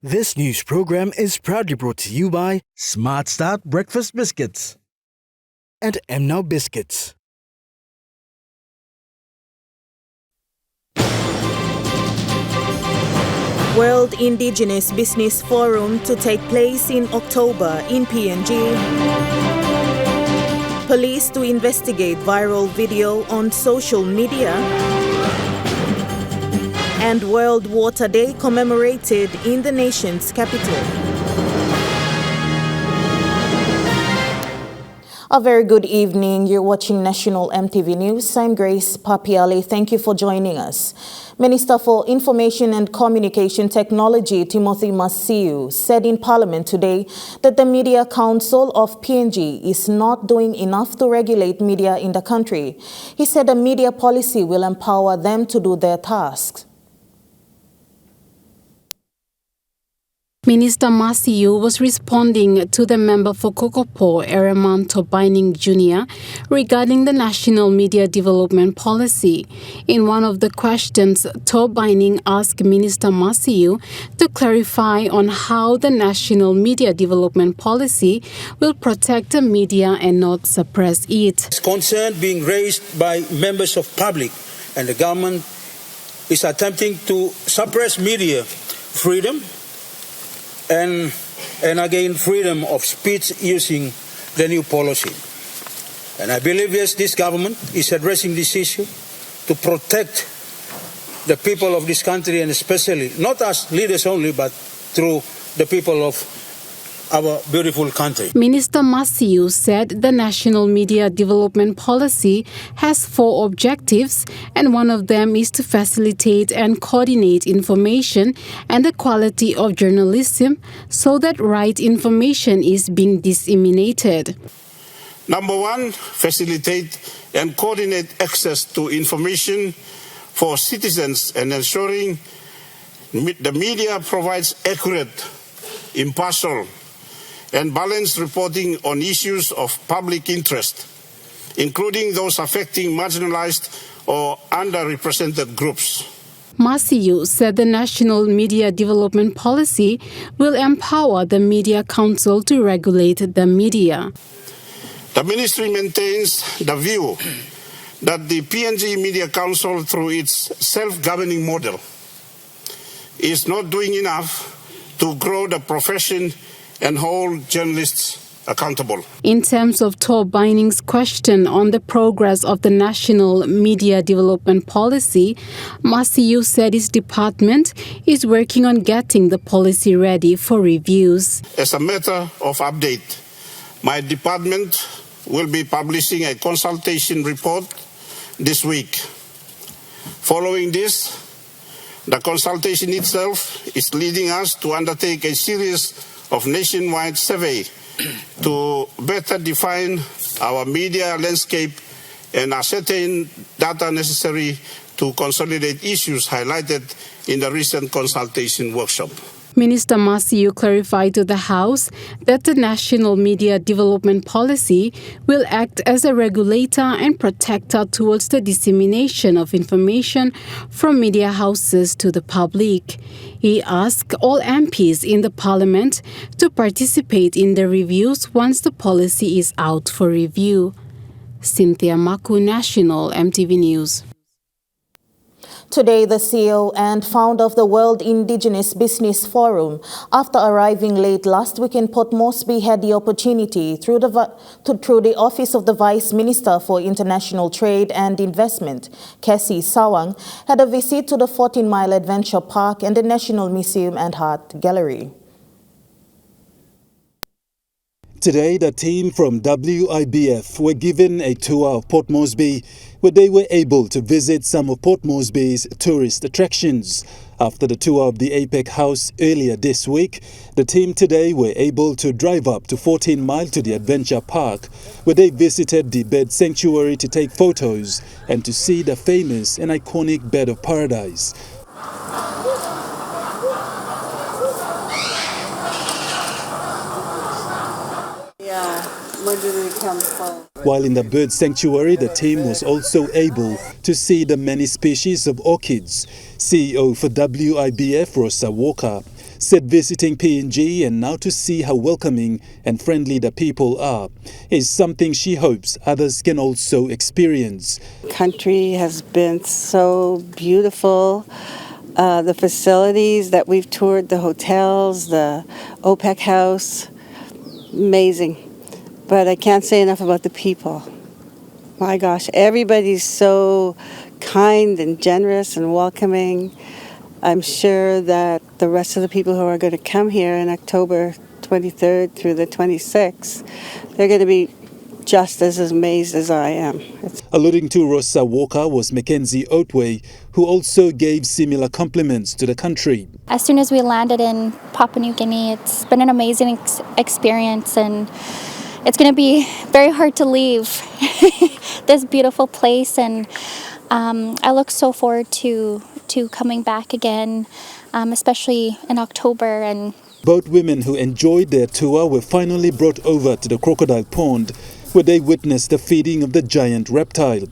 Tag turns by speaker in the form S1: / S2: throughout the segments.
S1: This news program is proudly brought to you by
S2: Smart Start Breakfast Biscuits
S1: and Now Biscuits.
S3: World Indigenous Business Forum to take place in October in PNG. Police to investigate viral video on social media. And World Water Day commemorated in the nation's capital. A very good evening. You're watching National EMTV News. I'm Grace Papiali. Thank you for joining us. Minister for Information and Communication Technology, Timothy Masiu, said in Parliament today that the Media Council of PNG is not doing enough to regulate media in the country. He said a media policy will empower them to do their tasks.
S4: Minister Masiu was responding to the member for Kokopo, Ereman Tobining Jr., regarding the National Media Development Policy. In one of the questions, Tobining asked Minister Masiu to clarify on how the National Media Development Policy will protect the media and not suppress it.
S5: It's concern being raised by members of public, and the government is attempting to suppress media freedom and again freedom of speech using the new policy. And I believe, yes, this government is addressing this issue to protect the people of this country, and especially not as leaders only, but through the people of our beautiful country.
S4: Minister Masiu said the National Media Development Policy has 4 objectives, and one of them is to facilitate and coordinate information and the quality of journalism so that right information is being disseminated.
S6: Number 1, facilitate and coordinate access to information for citizens and ensuring the media provides accurate, impartial, and balanced reporting on issues of public interest, including those affecting marginalized or underrepresented groups.
S4: Masiu said the National Media Development Policy will empower the Media Council to regulate the media.
S6: The ministry maintains the view that the PNG Media Council, through its self-governing model, is not doing enough to grow the profession and hold journalists accountable.
S4: In terms of Tobining's question on the progress of the National Media Development Policy, Masiu said his department is working on getting the policy ready for reviews.
S6: As a matter of update, my department will be publishing a consultation report this week. Following this, the consultation itself is leading us to undertake a series of nationwide survey to better define our media landscape and ascertain data necessary to consolidate issues highlighted in the recent consultation workshop.
S4: Minister Masiu clarified to the House that the National Media Development Policy will act as a regulator and protector towards the dissemination of information from media houses to the public. He asked all MPs in the Parliament to participate in the reviews once the policy is out for review. Cynthia Maku, National EMTV News.
S3: Today, the CEO and founder of the World Indigenous Business Forum, after arriving late last week in Port Moresby, had the opportunity through the Office of the Vice Minister for International Trade and Investment, Cassie Sawang, had a visit to the 14-Mile Adventure Park and the National Museum and Art Gallery.
S2: Today, the team from WIBF were given a tour of Port Moresby, where they were able to visit some of Port Moresby's tourist attractions. After the tour of the APEC House earlier this week, the team today were able to drive up to 14 Mile to the Adventure Park, where they visited the bird sanctuary to take photos and to see the famous and iconic bird of paradise. While in the bird sanctuary, the team was also able to see the many species of orchids. CEO for WIBF, Rosa Walker, said visiting PNG and now to see how welcoming and friendly the people are is something she hopes others can also experience.
S7: Country has been so beautiful. The facilities that we've toured, the hotels, the OPEC house, amazing. But I can't say enough about the people. My gosh, everybody's so kind and generous and welcoming. I'm sure that the rest of the people who are going to come here in October 23rd through the 26th, they're going to be just as amazed as I am.
S2: Alluding to Rosa Walker was Mackenzie Otway, who also gave similar compliments to the country.
S8: As soon as we landed in Papua New Guinea, it's been an amazing experience, and it's going to be very hard to leave this beautiful place, and I look so forward to coming back again, especially in October. And
S2: both women who enjoyed their tour were finally brought over to the crocodile pond, where they witnessed the feeding of the giant reptile.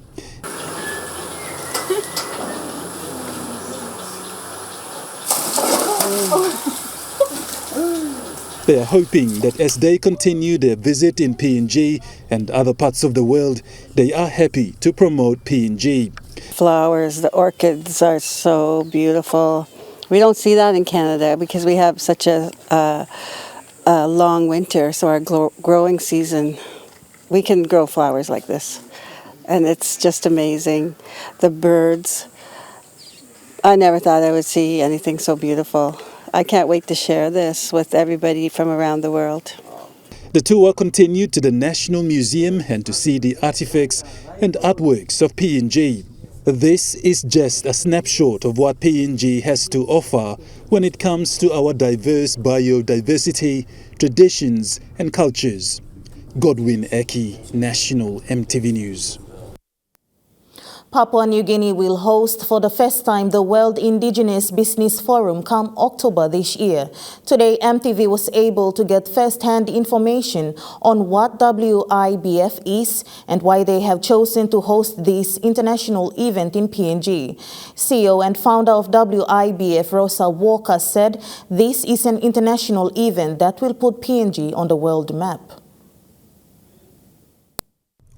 S2: They are hoping that as they continue their visit in PNG and other parts of the world, they are happy to promote PNG.
S7: Flowers, the orchids are so beautiful. We don't see that in Canada because we have such a long winter, so our growing season, we can grow flowers like this. And it's just amazing. The birds, I never thought I would see anything so beautiful. I can't wait to share this with everybody from around the world.
S2: The tour continued to the National Museum and to see the artifacts and artworks of PNG. This is just a snapshot of what PNG has to offer when it comes to our diverse biodiversity, traditions and cultures. Godwin Eki, National EMTV News.
S3: Papua New Guinea will host for the first time the World Indigenous Business Forum come October this year. Today, EMTV was able to get first-hand information on what WIBF is and why they have chosen to host this international event in PNG. CEO and founder of WIBF, Rosa Walker, said this is an international event that will put PNG on the world map.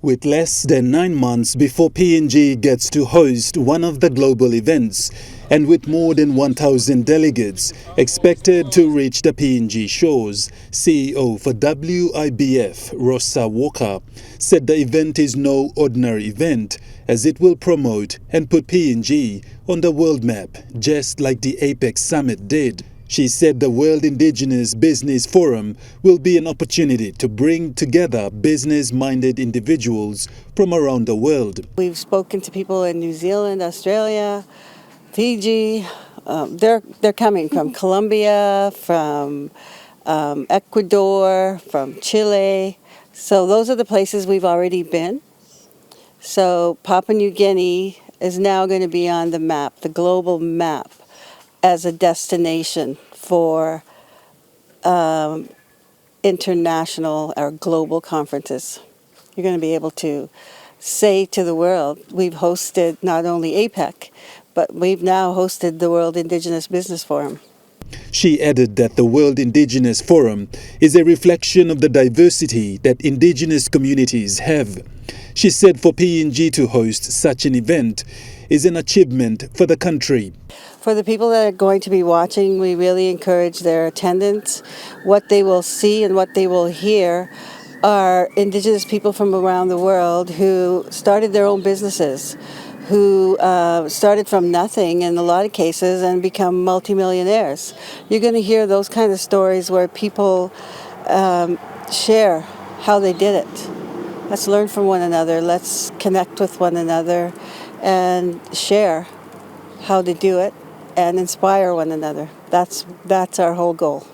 S2: With less than 9 months before PNG gets to host one of the global events, and with more than 1,000 delegates expected to reach the PNG shores, CEO for WIBF, Rosa Walker, said the event is no ordinary event, as it will promote and put PNG on the world map, just like the Apex Summit did. She said the World Indigenous Business Forum will be an opportunity to bring together business-minded individuals from around the world.
S7: We've spoken to people in New Zealand, Australia, Fiji. They're coming from Colombia, from Ecuador, from Chile. So those are the places we've already been. So Papua New Guinea is now going to be on the map, the global map, as a destination for international or global conferences. You're going to be able to say to the world, we've hosted not only APEC, but we've now hosted the World Indigenous Business Forum.
S2: She added that the World Indigenous Forum is a reflection of the diversity that indigenous communities have. She said for PNG to host such an event is an achievement for the country.
S7: For the people that are going to be watching, we really encourage their attendance. What they will see and what they will hear are Indigenous people from around the world who started their own businesses, who started from nothing in a lot of cases and become multimillionaires. You're going to hear those kind of stories where people share how they did it. Let's learn from one another. Let's connect with one another and share how to do it and inspire one another. That's our whole goal.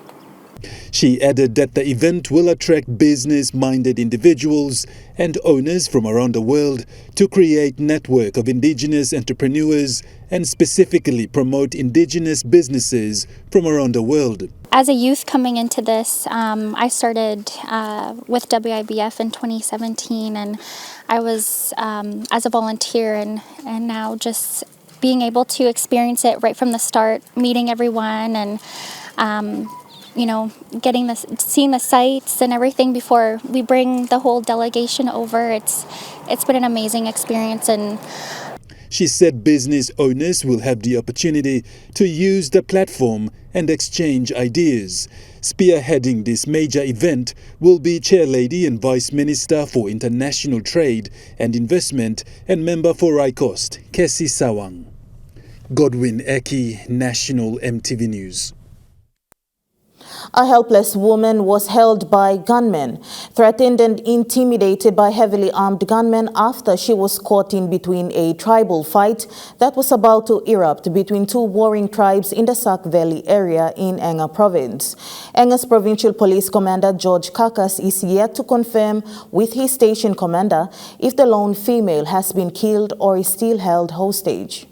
S2: She added that the event will attract business-minded individuals and owners from around the world to create a network of indigenous entrepreneurs and specifically promote indigenous businesses from around the world.
S8: as a youth coming into this, I started with WIBF in 2017, and I was as a volunteer, and now just being able to experience it right from the start, meeting everyone, and seeing the sights and everything before we bring the whole delegation over. It's been an amazing experience. And
S2: she said business owners will have the opportunity to use the platform and exchange ideas. Spearheading this major event will be Chairlady and Vice Minister for International Trade and Investment and member for ICOST, Kesi Sawang. Godwin Eki, National EMTV News.
S3: A helpless woman was held by gunmen, threatened and intimidated by heavily armed gunmen after she was caught in between a tribal fight that was about to erupt between two warring tribes in the Sac Valley area in Enga Province. Enga's Provincial Police Commander George Kakas is yet to confirm with his station commander if the lone female has been killed or is still held hostage.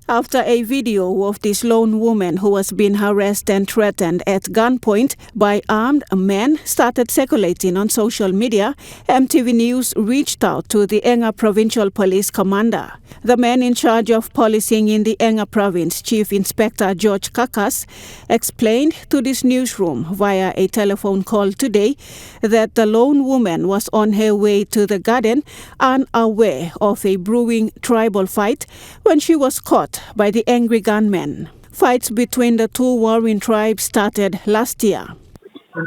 S9: After a video of this lone woman who was being harassed and threatened at gunpoint by armed men started circulating on social media, EMTV News reached out to the Enga Provincial Police Commander. The man in charge of policing in the Enga Province, Chief Inspector George Kakas, explained to this newsroom via a telephone call today that the lone woman was on her way to the garden unaware of a brewing tribal fight when she was caught by the angry gunmen. Fights between the two warring tribes started last year.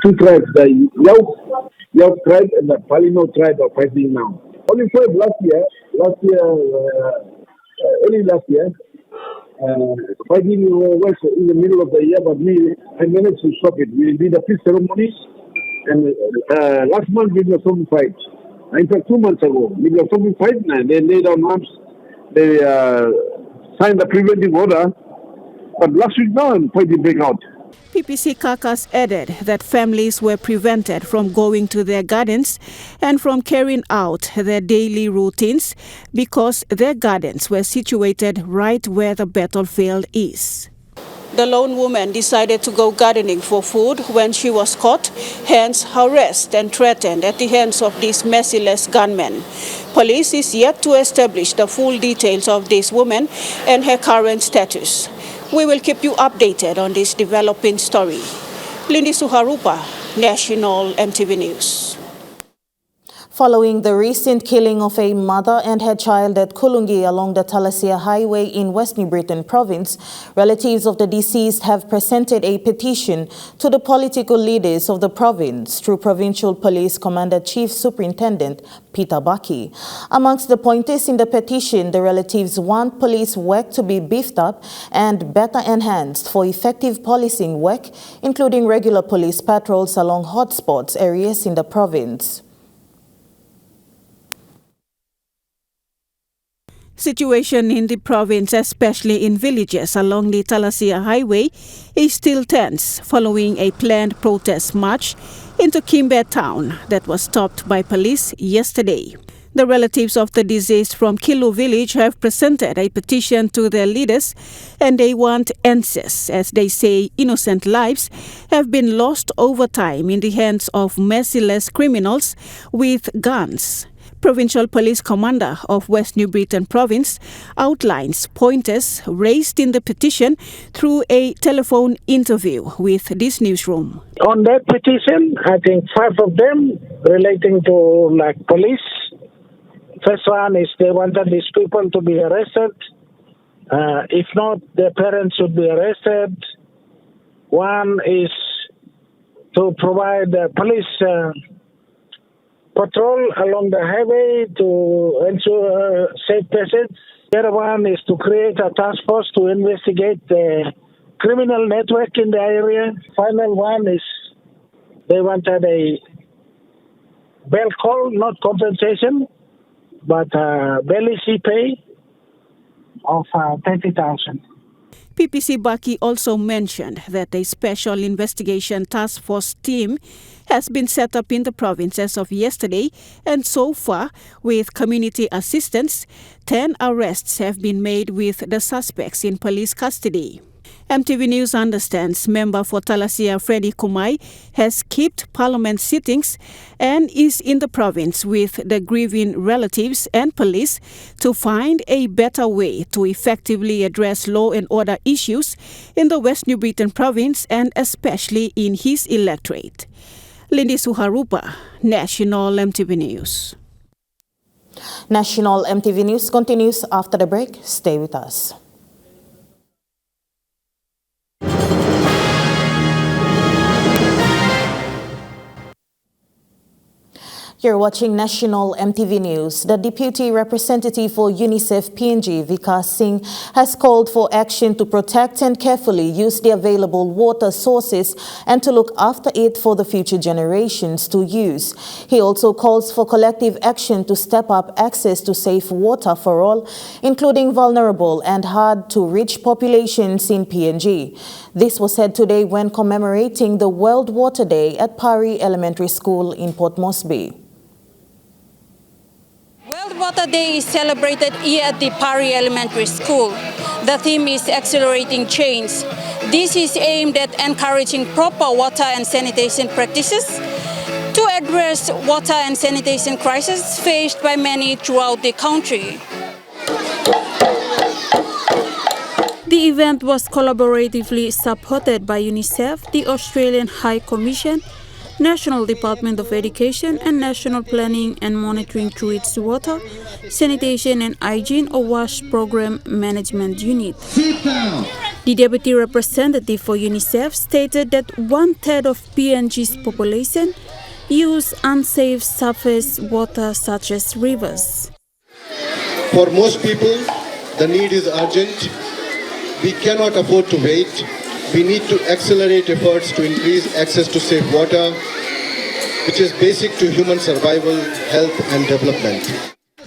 S10: Two tribes, the Yaw tribe and the Palino tribe are fighting now. Only fight early last year, fighting was in the middle of the year, but I managed to stop it. We did a peace ceremonies, and last month we did some fight. In fact, 2 months ago, we did some fight, and they laid down arms. They signed the preventive order, but last week now, fighting break out.
S9: PPC Kakas added that families were prevented from going to their gardens and from carrying out their daily routines because their gardens were situated right where the battlefield is. The lone woman decided to go gardening for food when she was caught, hence harassed and threatened at the hands of these merciless gunmen. Police is yet to establish the full details of this woman and her current status. We will keep you updated on this developing story. Lindy Suharupa, National EMTV News.
S3: Following the recent killing of a mother and her child at Kulungi along the Talasia Highway in West New Britain Province, relatives of the deceased have presented a petition to the political leaders of the province through Provincial Police Commander Chief Superintendent Peter Baki. Amongst the pointers in the petition, the relatives want police work to be beefed up and better enhanced for effective policing work, including regular police patrols along hotspots areas in the province.
S9: Situation in the province, especially in villages along the Talasia Highway, is still tense following a planned protest march into Kimbe town that was stopped by police yesterday. The relatives of the deceased from Kilu village have presented a petition to their leaders, and they want answers, as they say innocent lives have been lost over time in the hands of merciless criminals with guns. Provincial Police Commander of West New Britain Province outlines pointers raised in the petition through a telephone interview with this newsroom.
S11: On that petition, I think 5 of them relating to police. First one is they wanted these people to be arrested. If not, their parents should be arrested. One is to provide police patrol along the highway to ensure safe passage. The other one is to create a task force to investigate the criminal network in the area. Final one is they wanted a bail call, not compensation, but belly pay of 30,000.
S9: PPC Baki also mentioned that a special investigation task force team has been set up in the province as of yesterday, and so far, with community assistance, 10 arrests have been made with the suspects in police custody. MTV News understands member for Talasia Freddy Kumai has skipped parliament sittings and is in the province with the grieving relatives and police to find a better way to effectively address law and order issues in the West New Britain province and especially in his electorate. Lindy Suharupa, National MTV News.
S3: National MTV News continues after the break. Stay with us. You're watching National MTV News. The Deputy Representative for UNICEF PNG, Vikas Singh, has called for action to protect and carefully use the available water sources and to look after it for the future generations to use. He also calls for collective action to step up access to safe water for all, including vulnerable and hard-to-reach populations in PNG. This was said today when commemorating the World Water Day at Pari Elementary School in Port Moresby.
S12: World Water Day is celebrated here at the Pari Elementary School. The theme is Accelerating Change. This is aimed at encouraging proper water and sanitation practices to address water and sanitation crises faced by many throughout the country. The event was collaboratively supported by UNICEF, the Australian High Commission, National Department of Education and National Planning and Monitoring through its Water, Sanitation and Hygiene or WASH Program Management Unit. The Deputy Representative for UNICEF stated that 1/3 of PNG's population use unsafe surface water such as rivers.
S13: For most people, the need is urgent. We cannot afford to wait. We need to accelerate efforts to increase access to safe water, which is basic to human survival, health and development.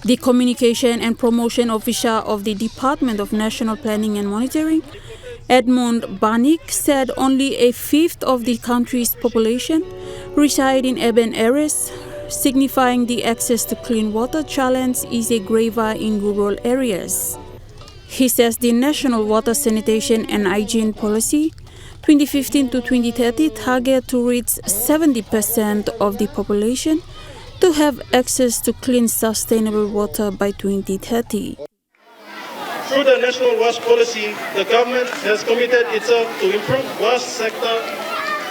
S12: The Communication and Promotion Officer of the Department of National Planning and Monitoring, Edmund Banik, said only a fifth of the country's population reside in urban areas, signifying the access to clean water challenge is a graver in rural areas. He says the National Water Sanitation and Hygiene Policy 2015 to 2030 target to reach 70% of the population to have access to clean, sustainable water by 2030.
S14: Through the National WASH Policy, the government has committed itself to improve WASH sector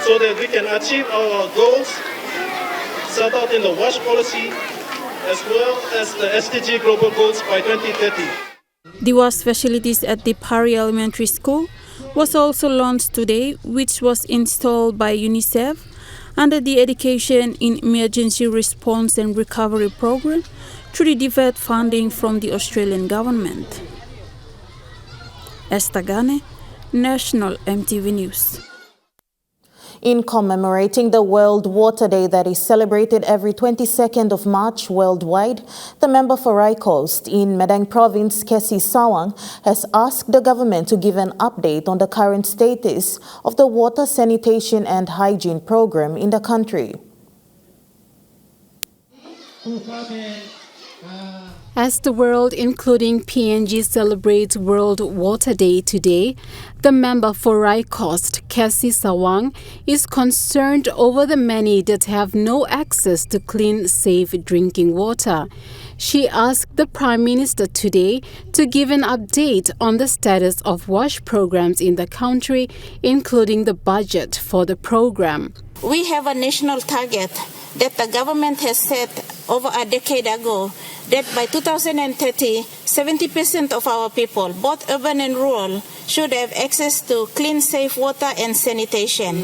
S14: so that we can achieve our goals set out in the WASH Policy as well as the SDG Global Goals by 2030.
S12: The WASH facilities at the Pari Elementary School was also launched today, which was installed by UNICEF under the Education in Emergency Response and Recovery Program through the deferred funding from the Australian government. Estagane, National MTV News.
S3: In commemorating the World Water Day that is celebrated every 22nd of March worldwide, the member for Rai Coast in Madang Province, Kesi Sawang, has asked the government to give an update on the current status of the water sanitation and hygiene program in the country.
S4: As the world, including PNG, celebrates World Water Day today, the member for Rai Coast, Kesi Sawang, is concerned over the many that have no access to clean, safe drinking water. She asked the Prime Minister today to give an update on the status of WASH programs in the country, including the budget for the program.
S15: We have a national target that the government has set over a decade ago, that by 2030, 70% of our people, both urban and rural, should have access to clean, safe water and sanitation.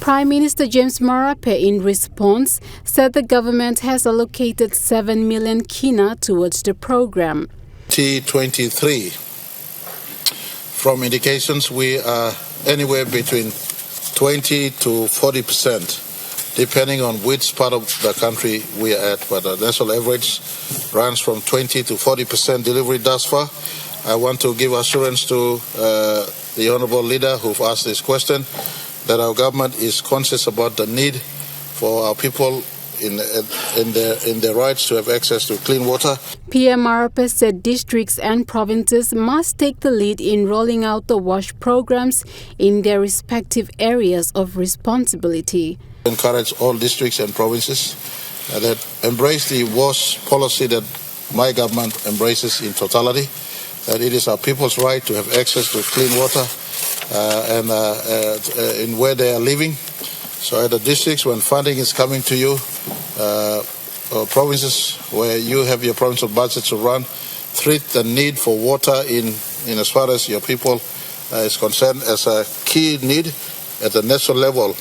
S4: Prime Minister James Marape, in response, said the government has allocated 7 million kina towards the program.
S16: T23, from indications, we are anywhere between 20 to 40%. Depending on which part of the country we are at, but the national average runs from 20 to 40% delivery thus far. I want to give assurance to the Honourable Leader who've asked this question that our government is conscious about the need for our people in their rights to have access to clean water.
S4: PM Marape said districts and provinces must take the lead in rolling out the WASH programs in their respective areas of responsibility.
S16: Encourage all districts and provinces that embrace the WASH policy that my government embraces in totality, that it is our people's right to have access to clean water in where they are living. So at the districts, when funding is coming to you, or provinces where you have your provincial budget to run, treat the need for water in as far as your people is concerned as a key need at the national level.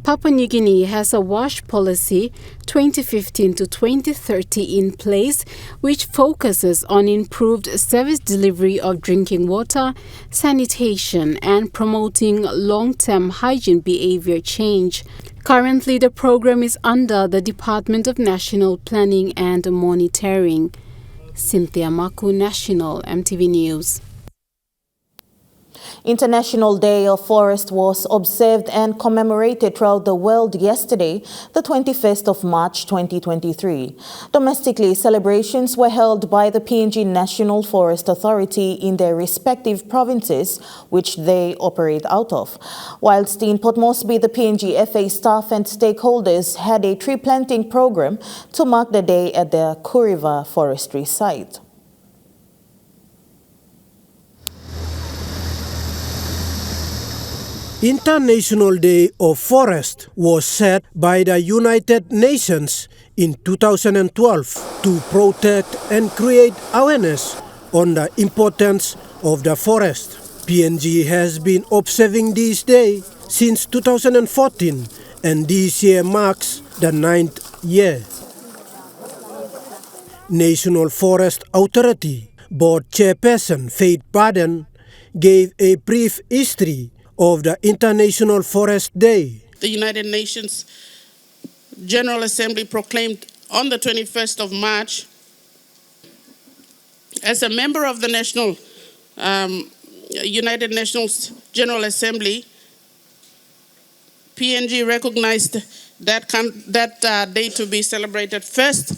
S4: Papua New Guinea has a WASH policy 2015 to 2030 in place, which focuses on improved service delivery of drinking water, sanitation, and promoting long-term hygiene behavior change. Currently, the program is under the Department of National Planning and Monitoring. Cynthia Maku, National EMTV News.
S3: International Day of Forest was observed and commemorated throughout the world yesterday, the 21st of March 2023. Domestically, celebrations were held by the PNG National Forest Authority in their respective provinces, which they operate out of. Whilst in Port Moresby, the PNG FA staff and stakeholders had a tree planting program to mark the day at the Kuriva forestry site.
S17: International Day of Forest was set by the United Nations in 2012 to protect and create awareness on the importance of the forest. PNG has been observing this day since 2014, and this year marks the 9th year. National Forest Authority Board Chairperson Faith Baden gave a brief history of the International Forest Day.
S18: The United Nations General Assembly proclaimed on the 21st of March, as a member of the United Nations General Assembly, PNG recognized that day to be celebrated first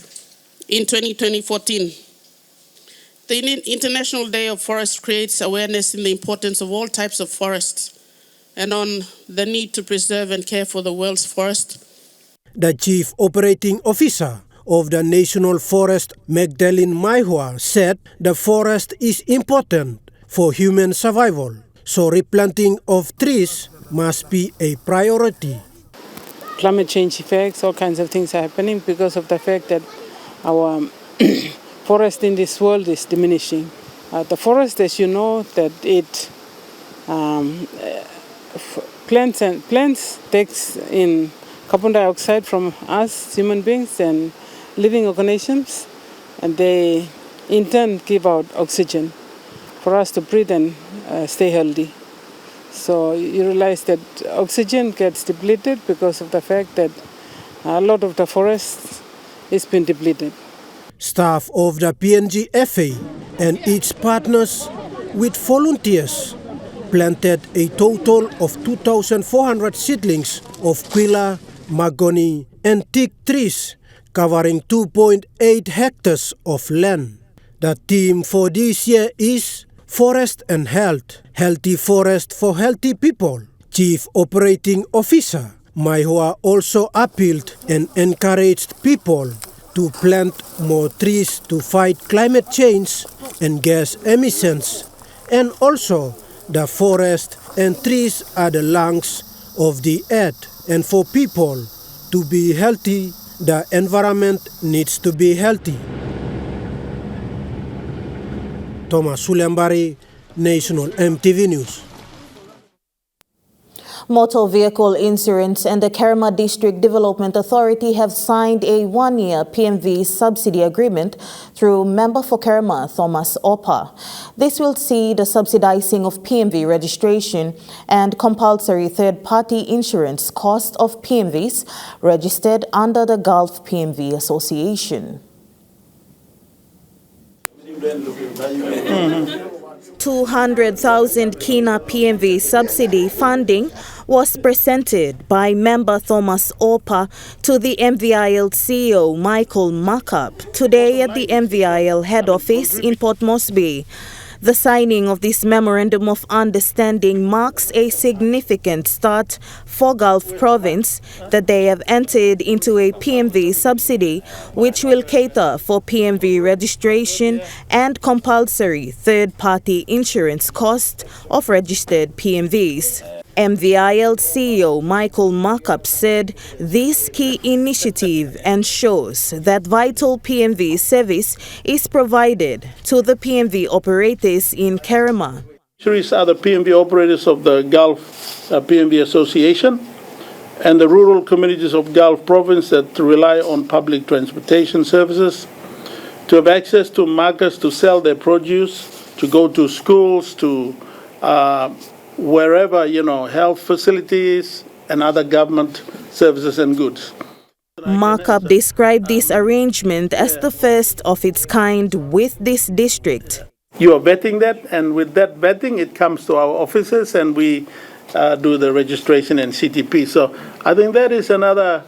S18: in 2014. The International Day of Forest creates awareness in the importance of all types of forests and on the need to preserve and care for the world's forest.
S17: The Chief Operating Officer of the National Forest, Magdalene Maihua, said the forest is important for human survival, so replanting of trees must be a priority.
S19: Climate change effects, all kinds of things are happening because of the fact that our forest in this world is diminishing. The forest, as you know, that it plants takes in carbon dioxide from us human beings and living organisms, and they in turn give out oxygen for us to breathe and stay healthy. So you realize that oxygen gets depleted because of the fact that a lot of the forest is being depleted.
S17: Staff of the PNG FA and its partners with volunteers planted a total of 2,400 seedlings of kwila, mahogany, and teak trees, covering 2.8 hectares of land. The theme for this year is Forest and Health, Healthy Forest for Healthy People. Chief Operating Officer Maihua also appealed and encouraged people to plant more trees to fight climate change and gas emissions, and also the forest and trees are the lungs of the earth, and for people to be healthy, the environment needs to be healthy. Thomas Sulembari, National EMTV News.
S3: Motor Vehicle Insurance and the Kerema District Development Authority have signed a one-year PMV subsidy agreement through Member for Kerema, Thomas Opa. This will see the subsidizing of PMV registration and compulsory third-party insurance cost of PMVs registered under the Gulf PMV Association. 200,000 Kina PMV subsidy funding was presented by member Thomas Orpa to the MVIL CEO Michael Markup today at the MVIL head office in Port Moresby. The signing of this Memorandum of Understanding marks a significant start for Gulf Province that they have entered into a PMV subsidy which will cater for PMV registration and compulsory third-party insurance cost of registered PMVs. MVIL CEO Michael Markup said this key initiative ensures that vital PMV service is provided to the PMV operators in Kerema.
S14: Beneficiaries are the PMV operators of the Gulf PMV Association and the rural communities of Gulf Province that rely on public transportation services to have access to markets to sell their produce, to go to schools, to wherever, health facilities and other government services and goods.
S3: Markup described this arrangement as the first of its kind with this district.
S14: You are vetting that, and with that vetting, it comes to our offices and we do the registration and CTP. So I think that is another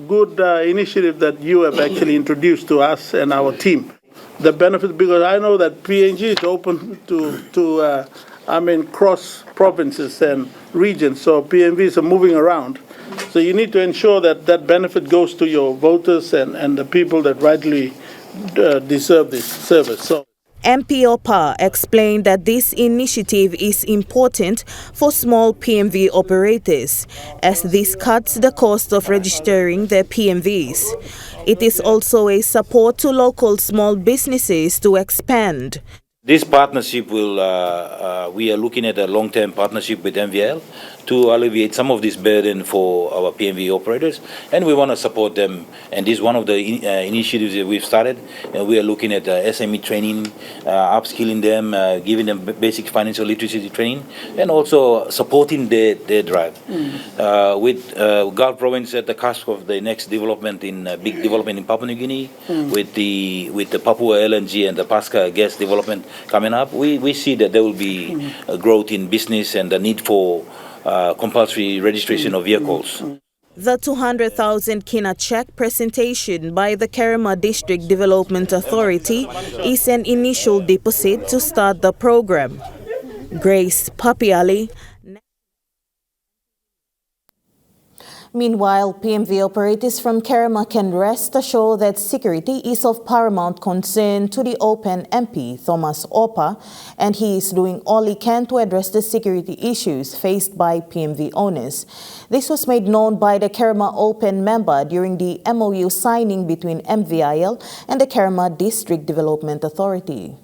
S14: good initiative that you have actually introduced to us and our team. The benefit, because I know that PNG is open to cross provinces and regions, so PMVs are moving around. So you need to ensure that that benefit goes to your voters and the people that rightly deserve this service. So
S3: MP Opa explained that this initiative is important for small PMV operators as this cuts the cost of registering their PMVs. It is also a support to local small businesses to expand.
S20: This partnership will, we are looking at a long-term partnership with MVL to alleviate some of this burden for our PMV operators, and we want to support them. And this is one of the initiatives that we've started. And we are looking at SME training, upskilling them, giving them basic financial literacy training, and also supporting their drive. With Gulf Province at the cusp of the next development big development in Papua New Guinea, with the Papua LNG and the Pasca gas development coming up, we see that there will be a growth in business and the need for compulsory registration of vehicles.
S3: The 200,000 Kina check presentation by the Kerema District Development Authority is an initial deposit to start the program. Grace Papiali. Meanwhile, PMV operators from Kerema can rest assured that security is of paramount concern to the Open MP, Thomas Orpa, and he is doing all he can to address the security issues faced by PMV owners. This was made known by the Kerema Open member during the MOU signing between MVIL and the Kerema District Development Authority.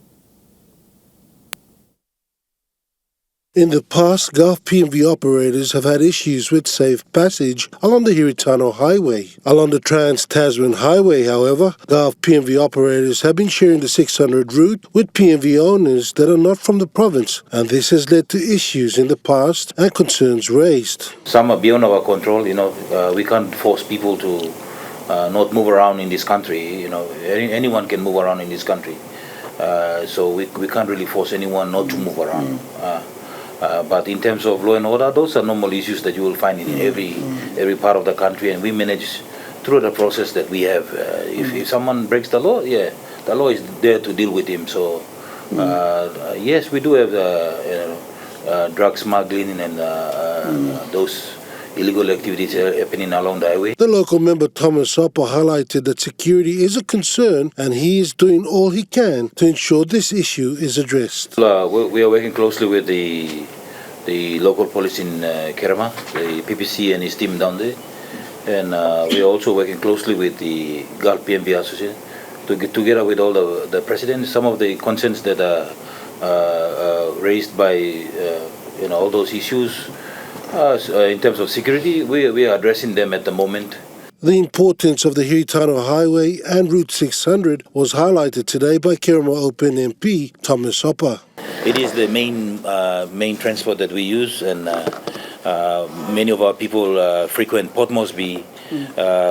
S17: In the past, Gulf PMV operators have had issues with safe passage along the Hiritano Highway. Along the Trans-Tasman Highway, however, Gulf PMV operators have been sharing the 600 route with PMV owners that are not from the province, and this has led to issues in the past and concerns raised.
S20: Some are beyond our control. We can't force people to not move around in this country. Anyone can move around in this country. So we can't really force anyone not to move around. But in terms of law and order, those are normal issues that you will find in every part of the country, and we manage through the process that we have. If someone breaks the law, the law is there to deal with him. So yes, we do have drug smuggling and those illegal activities happening along the highway.
S17: The local member Thomas Orpa highlighted that security is a concern and he is doing all he can to ensure this issue is addressed.
S20: We are working closely with the local police in Kerema, the PPC and his team down there, and we are also working closely with the Gulf PMV Association together with all the presidents. Some of the concerns that are raised by all those issues. In terms of security, we are addressing them at the moment.
S17: The importance of the Hiritano Highway and Route 600 was highlighted today by Kerema Open MP Thomas Orpa.
S20: It is the main transport that we use, and many of our people frequent Port Moresby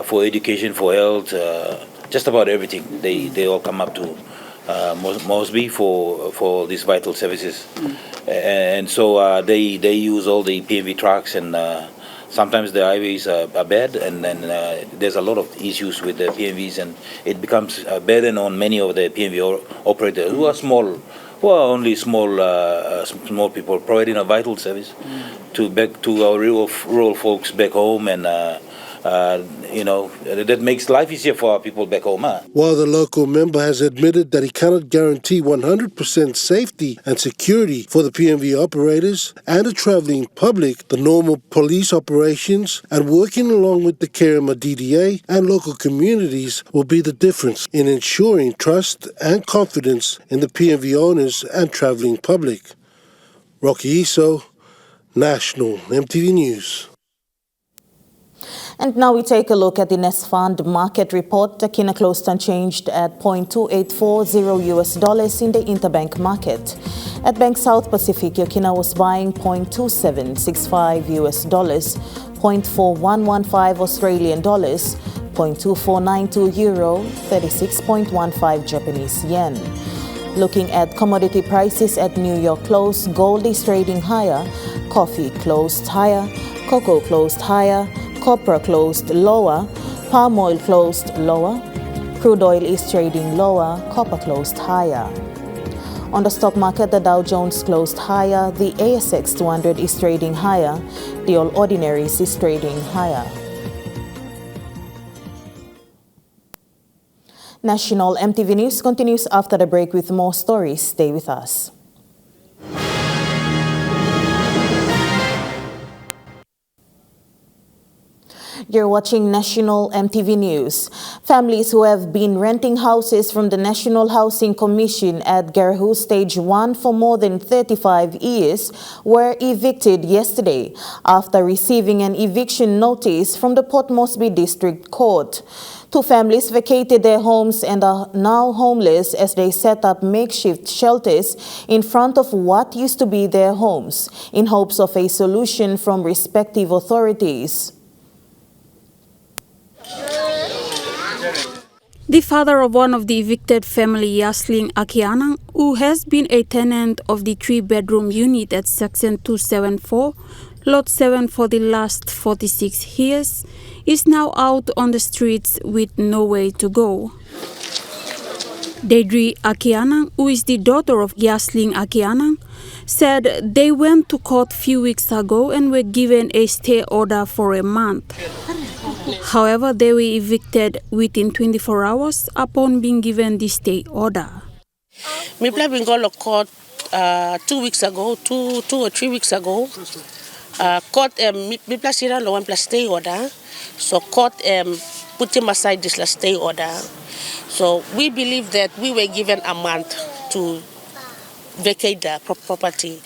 S20: for education, for health, just about everything. They all come up to Moresby for these vital services. And so they use all the PMV trucks and sometimes the highways are bad, and then there's a lot of issues with the PMVs, and it becomes a burden on many of the PMV operators who are small, who are only small people providing a vital service to our rural folks back home, and that makes life easier for our people back home.
S21: While the local member has admitted that he cannot guarantee 100% safety and security for the PMV operators and the travelling public, the normal police operations and working along with the Kerema DDA and local communities will be the difference in ensuring trust and confidence in the PMV owners and travelling public. Rocky Iso, National EMTV News.
S3: And now we take a look at the Nest Fund market report. The Kina closed unchanged at $0.2840 US in the interbank market. At Bank South Pacific, Yokina was buying $0.2765 US, $0.4115 Australian dollars, $0.2492 euro, 36.15 Japanese yen. Looking at commodity prices at New York close, gold is trading higher, coffee closed higher, cocoa closed higher, copper closed lower, palm oil closed lower, crude oil is trading lower, copper closed higher. On the stock market, the Dow Jones closed higher, the ASX 200 is trading higher, the All Ordinaries is trading higher. National EMTV News continues after the break with more stories. Stay with us. You're watching National EMTV News. Families who have been renting houses from the National Housing Commission at Gerhu Stage 1 for more than 35 years were evicted yesterday after receiving an eviction notice from the Port Moresby District Court. 2 families vacated their homes and are now homeless as they set up makeshift shelters in front of what used to be their homes in hopes of a solution from respective authorities.
S12: The father of one of the evicted family, Yasling Akianang, who has been a tenant of the 3-bedroom unit at Section 274, Lot 7 for the last 46 years, is now out on the streets with no way to go. Deidre Akianang, who is the daughter of Yasling Akianang, said they went to court a few weeks ago and were given a stay order for a month. However, they were evicted within 24 hours upon being given the stay order.
S22: We been going to court 2 weeks ago, two or 3 weeks ago. Court we plus here no one plus stay order. So court put him aside this last stay order. So we believe that we were given a month to vacate the property,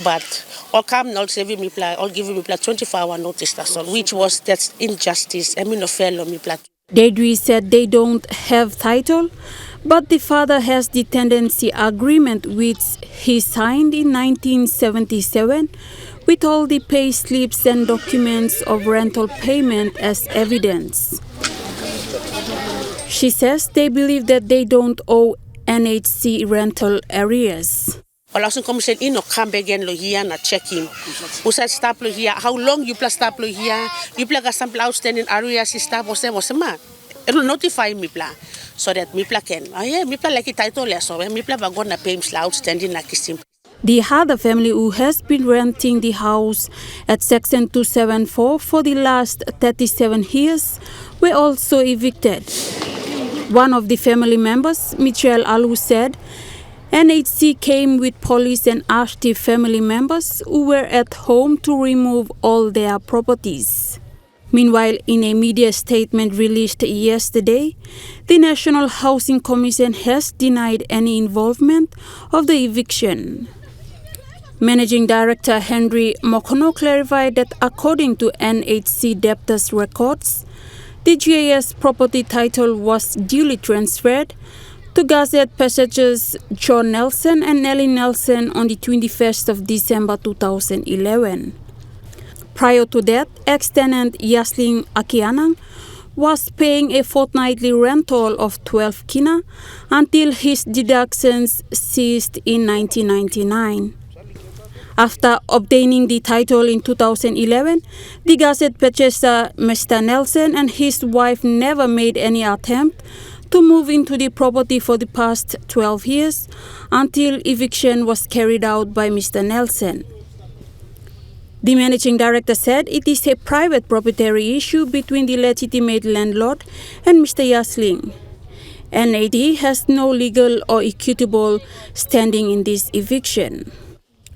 S22: but all come not saving me plan, all giving me plan 24-hour notice. That's all, which was that's injustice. I mean, no fair me plan.
S12: Deidre said they don't have title, but the father has the tenancy agreement which he signed in 1977 with all the pay slips and documents of rental payment as evidence. She says they believe that they don't owe NHC rental arrears.
S22: Also, commission in no come again lo here na check him. Who said stop lo here? How long you plus stop lo here? You plus got some outstanding arrears stop was man. It will notify me plan so that me plan can. Oh yeah, me plan like it title less so me plan gonna pay him outstanding like him.
S12: The other family who has been renting the house at Section 274 for the last 37 years were also evicted. One of the family members, Michelle Alu, said NHC came with police and asked the family members who were at home to remove all their properties. Meanwhile, in a media statement released yesterday, the National Housing Commission has denied any involvement of the eviction. Managing Director Henry Mokono clarified that according to NHC debtors records, the GIS property title was duly transferred to Gazette passengers John Nelson and Nellie Nelson on the 21st of December 2011. Prior to that, ex-tenant Yasling Akianang was paying a fortnightly rental of 12 kina until his deductions ceased in 1999. After obtaining the title in 2011, the Gazette purchaser Mr. Nelson and his wife never made any attempt to move into the property for the past 12 years until eviction was carried out by Mr. Nelson. The managing director said it is a private proprietary issue between the legitimate landlord and Mr. Yasling. NAD has no legal or equitable standing in this eviction.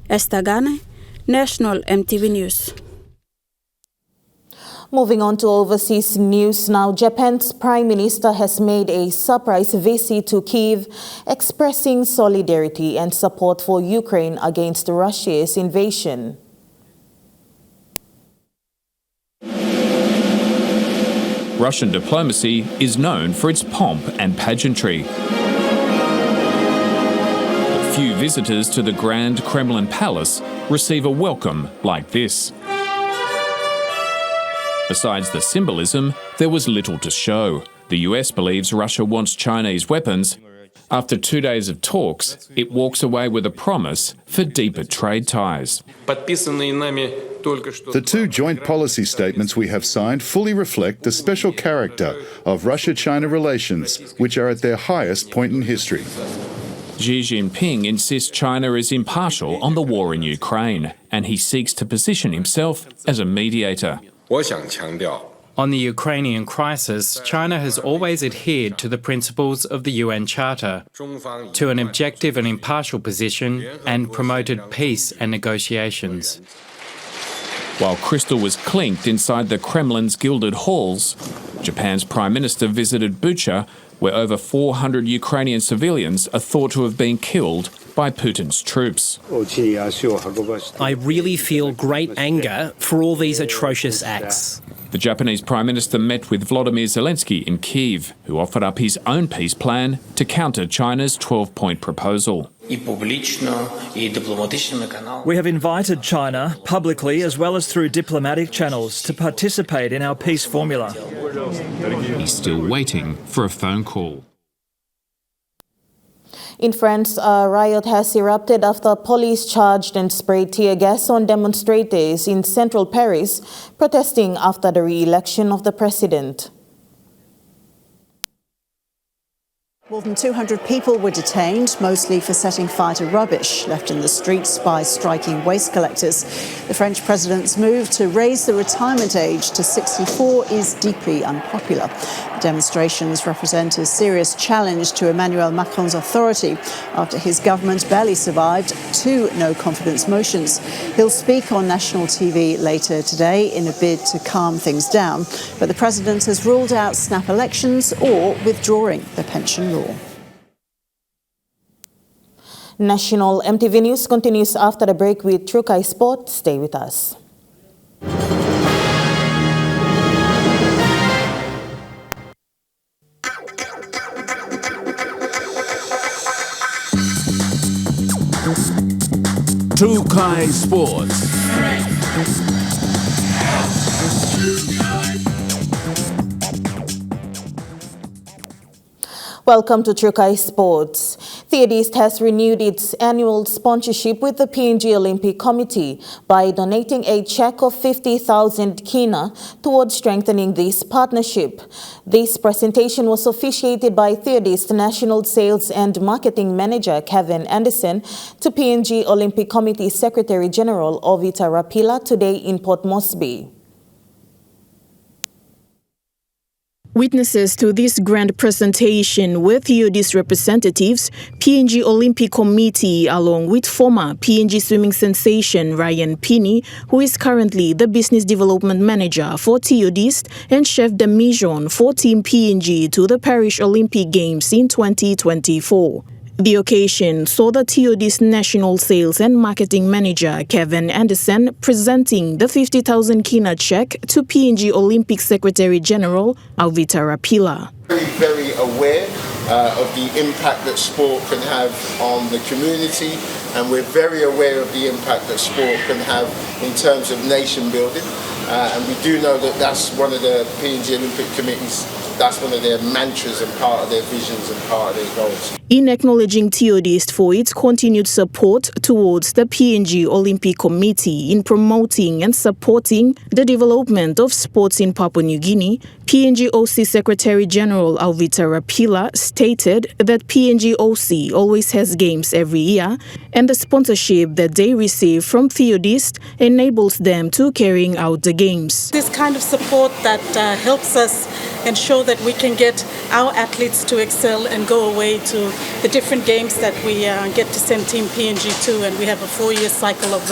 S12: Esther Gane, National EMTV News.
S3: Moving on to overseas news now, Japan's Prime Minister has made a surprise visit to Kyiv, expressing solidarity and support for Ukraine against Russia's invasion.
S1: Russian diplomacy is known for its pomp and pageantry. But few visitors to the Grand Kremlin Palace receive a welcome like this. Besides the symbolism, there was little to show. The US believes Russia wants Chinese weapons. After 2 days of talks, it walks away with a promise for deeper trade ties.
S5: The two joint policy statements we have signed fully reflect the special character of Russia-China relations, which are at their highest point in history.
S1: Xi Jinping insists China is impartial on the war in Ukraine, and he seeks to position himself as a mediator.
S23: On the Ukrainian crisis, China has always adhered to the principles of the UN Charter, to an objective and impartial position, and promoted peace and negotiations.
S1: While crystal was clinked inside the Kremlin's gilded halls, Japan's Prime Minister visited Bucha, where over 400 Ukrainian civilians are thought to have been killed by Putin's troops.
S24: I really feel great anger for all these atrocious acts.
S1: The Japanese Prime Minister met with Volodymyr Zelensky in Kyiv, who offered up his own peace plan to counter China's 12-point proposal.
S25: We have invited China, publicly as well as through diplomatic channels, to participate in our peace formula.
S1: He's still waiting for a phone call.
S3: In France, a riot has erupted after police charged and sprayed tear gas on demonstrators in central Paris, protesting after the re-election of the president.
S26: More than 200 people were detained, mostly for setting fire to rubbish left in the streets by striking waste collectors. The French president's move to raise the retirement age to 64 is deeply unpopular. The demonstrations represent a serious challenge to Emmanuel Macron's authority after his government barely survived 2 no-confidence motions. He'll speak on national TV later today in a bid to calm things down, but the president has ruled out snap elections or withdrawing the pension law.
S3: National EMTV News continues after the break with Trukai Sport. Stay with us.
S27: Trukai Sports.
S3: Welcome to Trukai Sports. Theodist has renewed its annual sponsorship with the PNG Olympic Committee by donating a check of 50,000 kina towards strengthening this partnership. This presentation was officiated by Theodist National Sales and Marketing Manager Kevin Anderson to PNG Olympic Committee Secretary General Ovita Rapila today in Port Moresby.
S28: Witnesses to this grand presentation were Theodist representatives, PNG Olympic Committee, along with former PNG swimming sensation Ryan Pinney, who is currently the Business Development Manager for Theodist and Chef de Mission for Team PNG to the Paris Olympic Games in 2024. The occasion saw the Theodist National Sales and Marketing Manager Kevin Anderson presenting the 50,000 kina check to PNG Olympic Secretary General Ovita Rapila.
S29: Very aware of the impact that sport can have on the community, and we're very aware of the impact that sport can have in terms of nation building. And we do know that that's one of the PNG Olympic Committee's that's one of their mantras and part of their visions and part of their goals.
S28: In acknowledging Theodist for its continued support towards the PNG Olympic Committee in promoting and supporting the development of sports in Papua New Guinea, PNG OC Secretary General Alvita Rapila stated that PNG OC always has games every year, and the sponsorship that they receive from Theodist enables them to carrying out the games.
S2: This kind of support that helps us ensure that we can get our athletes to excel and go away to the different games that we get to send Team PNG to, and we have a 4-year cycle of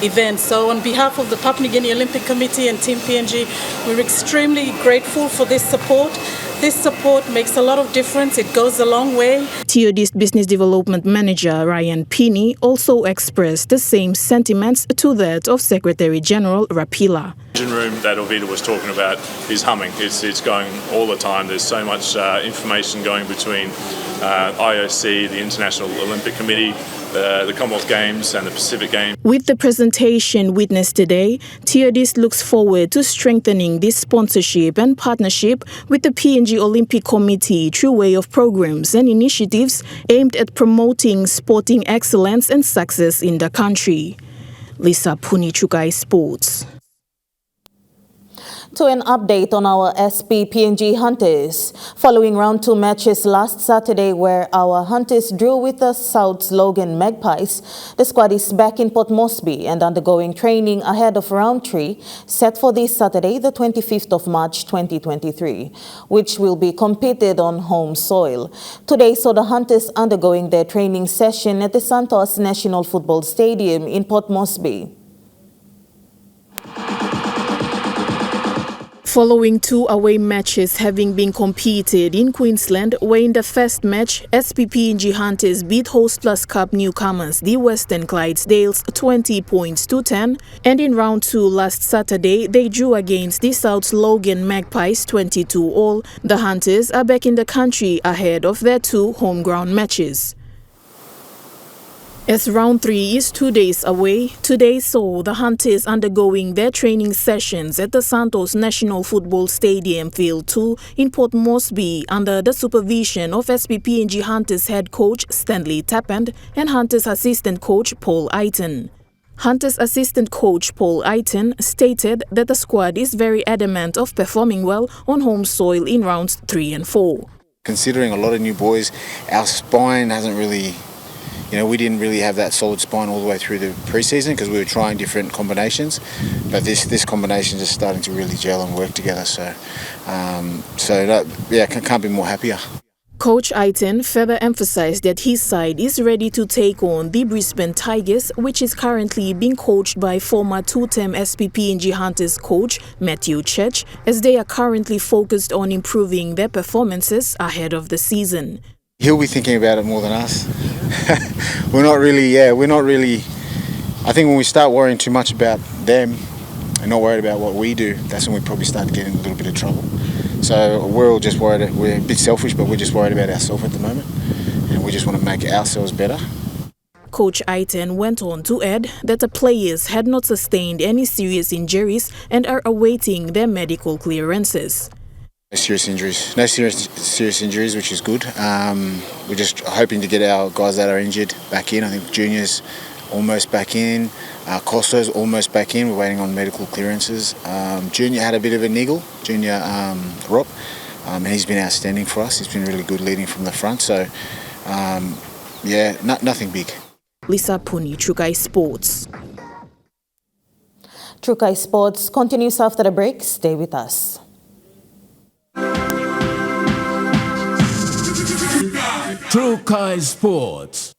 S2: events. So on behalf of the Papua New Guinea Olympic Committee and Team PNG, we're extremely grateful for this support. This support makes a lot of difference. It goes a long way.
S28: Theodist Business Development Manager Ryan Pinney also expressed the same sentiments to that of Secretary General Rapila.
S6: The engine room that Alvita was talking about is humming. It's going all the time. There's so much information going between IOC, the International Olympic Committee, the Commonwealth Games and the Pacific Games.
S28: With the presentation witnessed today, Theodist looks forward to strengthening this sponsorship and partnership with the PNG Olympic Committee through way of programs and initiatives aimed at promoting sporting excellence and success in the country. Lisa Puni, Chukai Sports.
S3: To an update on our SP PNG Hunters. Following round 2 matches last Saturday where our Hunters drew with the South Logan Magpies, the squad is back in Port Moresby and undergoing training ahead of round 3 set for this Saturday, the 25th of March 2023, which will be competed on home soil. Today saw the Hunters undergoing their training session at the Santos National Football Stadium in Port Moresby.
S28: Following 2 away matches having been competed in Queensland, where in the first match, SPPNG Hunters beat Host Plus Cup newcomers, the Western Clydesdales, 20 points to 10, and in round 2 last Saturday, they drew against the South Logan Magpies, 22-all. The Hunters are back in the country ahead of their 2 home ground matches. As round 3 is 2 days away, today saw the Hunters undergoing their training sessions at the Santos National Football Stadium Field 2 in Port Moresby under the supervision of SPPNG Hunters head coach Stanley Tappand and Hunters assistant coach Paul Aiton. Hunters assistant coach Paul Aiton stated that the squad is very adamant of performing well on home soil in rounds 3 and 4.
S7: Considering a lot of new boys, our spine hasn't really... we didn't really have that solid spine all the way through the pre-season because we were trying different combinations, but this combination is starting to really gel and work together. Can't be more happier.
S28: Coach Aiton further emphasized that his side is ready to take on the Brisbane Tigers, which is currently being coached by former 2-term SPPNG Hunters coach Matthew Church, as they are currently focused on improving their performances ahead of the season.
S7: He'll be thinking about it more than us. We're not really. I think when we start worrying too much about them and not worried about what we do, that's when we probably start getting a little bit of trouble. So we're all just worried. We're a bit selfish, but we're just worried about ourselves at the moment, and we just want to make ourselves better.
S28: Coach Aiton went on to add that the players had not sustained any serious injuries and are awaiting their medical clearances.
S7: No serious injuries, which is good. We're just hoping to get our guys that are injured back in. I think Junior's almost back in. Costa's almost back in. We're waiting on medical clearances. Junior had a bit of a niggle. Junior Rob, and he's been outstanding for us. He's been really good leading from the front. So, nothing big.
S28: Lisa Puni, Trukai Sports.
S3: Trukai Sports continues after the break. Stay with us.
S27: Trukai Sports.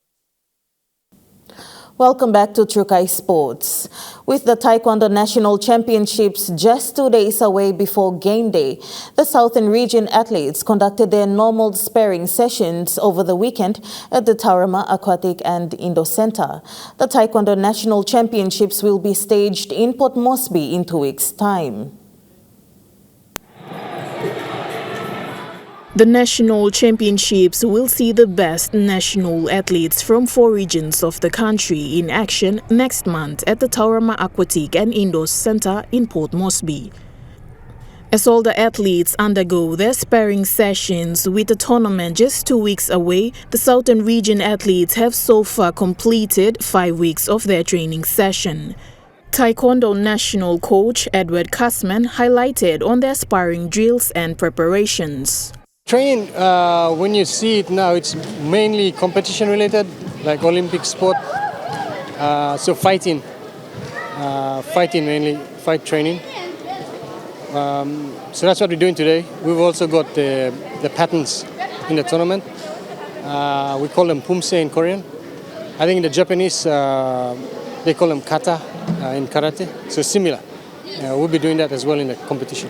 S3: Welcome back to Trukai Sports. With the Taekwondo National Championships just 2 days away before game day, the Southern Region athletes conducted their normal sparring sessions over the weekend at the Tauranga Aquatic and Indoor Centre. The Taekwondo National Championships will be staged in Port Moresby in 2 weeks' time.
S28: The National Championships will see the best national athletes from 4 regions of the country in action next month at the Tauranga Aquatic and Indoor Centre in Port Moresby. As all the athletes undergo their sparring sessions with the tournament just 2 weeks away, the Southern Region athletes have so far completed 5 weeks of their training session. Taekwondo national coach Edward Kasman highlighted on their sparring drills and preparations.
S4: Training, when you see it now, it's mainly competition related, like Olympic sport. So fighting mainly, fight training. So that's what we're doing today. We've also got the patterns in the tournament. We call them pumse in Korean. I think in the Japanese, they call them kata in karate. So similar. We'll be doing that as well in the competition.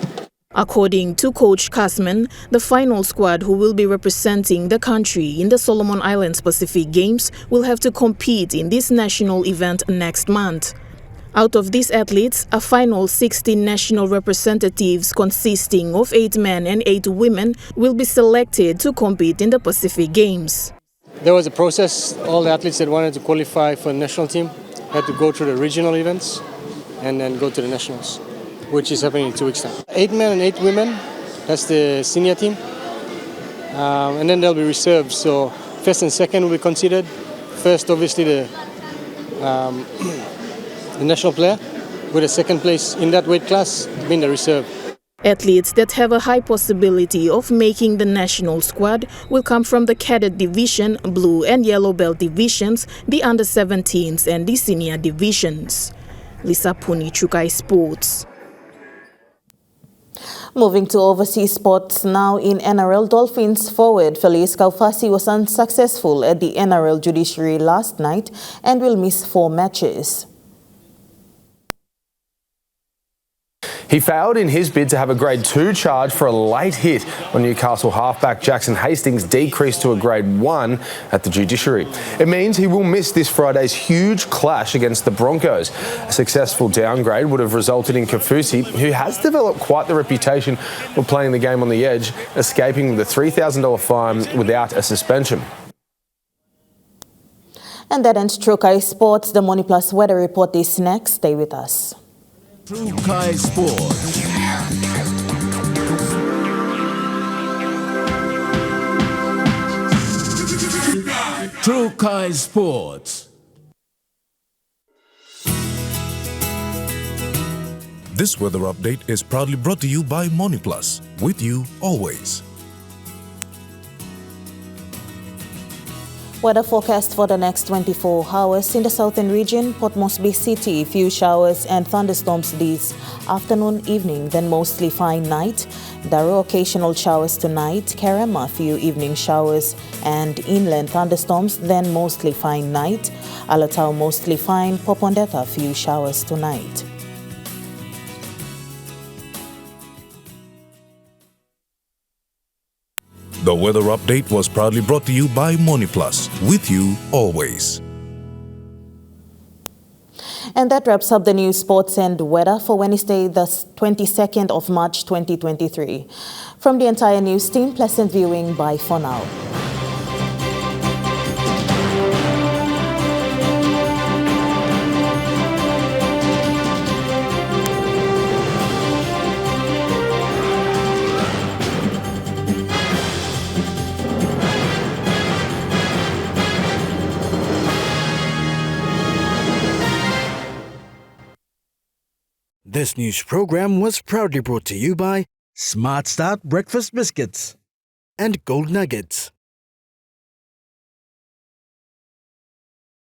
S28: According to Coach Kasman, the final squad who will be representing the country in the Solomon Islands Pacific Games will have to compete in this national event next month. Out of these athletes, a final 16 national representatives consisting of 8 men and 8 women will be selected to compete in the Pacific Games.
S4: There was a process. All the athletes that wanted to qualify for the national team had to go through the regional events and then go to the nationals, which is happening in 2 weeks' time. 8 men and 8 women, that's the senior team. And then there'll be reserves. So first and second will be considered. First, obviously, the national player, with a second place in that weight class being the reserve.
S28: Athletes that have a high possibility of making the national squad will come from the cadet division, blue and yellow belt divisions, the under-17s and the senior divisions. Lisa Puni, Chukai Sports.
S3: Moving to overseas sports now, in NRL, Dolphins forward Felice Kaufasi was unsuccessful at the NRL judiciary last night and will miss 4 matches.
S8: He failed in his bid to have a Grade 2 charge for a late hit when Newcastle halfback Jackson Hastings decreased to a Grade 1 at the judiciary. It means he will miss this Friday's huge clash against the Broncos. A successful downgrade would have resulted in Kaufusi, who has developed quite the reputation for playing the game on the edge, escaping with a $3,000 fine without a suspension.
S3: And that ends Trukai Sports. The Money Plus weather report is next. Stay with us.
S27: Trukai Sports. Trukai Sports.
S9: This weather update is proudly brought to you by Money Plus, with you always.
S3: Weather forecast for the next 24 hours in the southern region: Port Moresby City, few showers and thunderstorms this afternoon, evening, then mostly fine night. Darrow, occasional showers tonight. Karama, few evening showers and inland thunderstorms, then mostly fine night. Alatau, mostly fine. Popondetta, few showers tonight.
S9: The weather update was proudly brought to you by Money Plus, with you always.
S3: And that wraps up the news, sports and weather for Wednesday, the 22nd of March 2023. From the entire news team, pleasant viewing. Bye for now.
S10: This news program was proudly brought to you by Smart Start Breakfast Biscuits and Gold Nuggets.